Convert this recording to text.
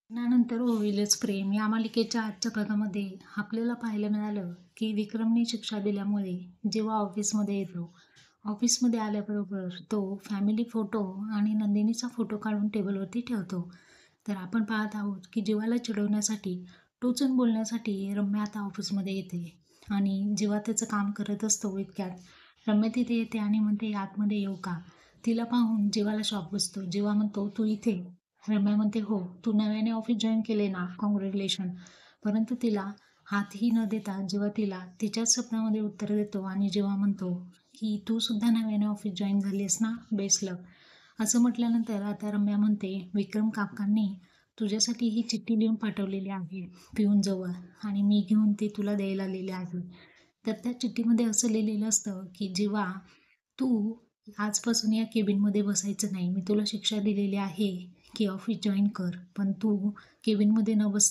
लग्नानंतर होईलच प्रेम या मालिकेच्या आजच्या भागामध्ये आपल्याला पाहायला मिळालं की विक्रमने शिक्षा दिल्यामुळे जेव्हा ऑफिसमध्ये येतो, ऑफिसमध्ये आल्याबरोबर तो फॅमिली फोटो आणि नंदिनीचा फोटो काढून टेबलवरती ठेवतो. तर आपण पाहत आहोत की जीवाला चिडवण्यासाठी, टोचून बोलण्यासाठी रम्या आता ऑफिसमध्ये येते. आणि जेव्हा त्याचं काम करत असतो इतक्यात रम्या तिथे येते आणि म्हणते, आतमध्ये येऊ का? तिला पाहून जीवाला शॉक बसतो. जीवा म्हणतो, तू इथे? रम्या म्हणते, हो, तू नव्याने ऑफिस जॉईन केले ना, कॉंग्रॅच्युलेशन. परंतु तिला हातही न देता जेव्हा तिला तिच्याच स्वप्नामध्ये उत्तर देतो आणि जेव्हा म्हणतो की तू सुद्धा नव्याने ऑफिस जॉईन झालीस ना, बेस्ट लक. असं म्हटल्यानंतर आता रम्या म्हणते, विक्रम काकांनी तुझ्यासाठी ही चिठ्ठी लिहून पाठवलेली आहे पिऊनजवळ, आणि मी घेऊन ती तुला द्यायला आलेली आहे. तर त्या चिठ्ठीमध्ये असं लिहिलेलं असतं की जेव्हा तू आजपासून या केबिनमध्ये बसायचं नाही. मी तुला शिक्षा दिलेली आहे की ऑफिस जॉईन कर, पण तू केबिनमध्ये न बसता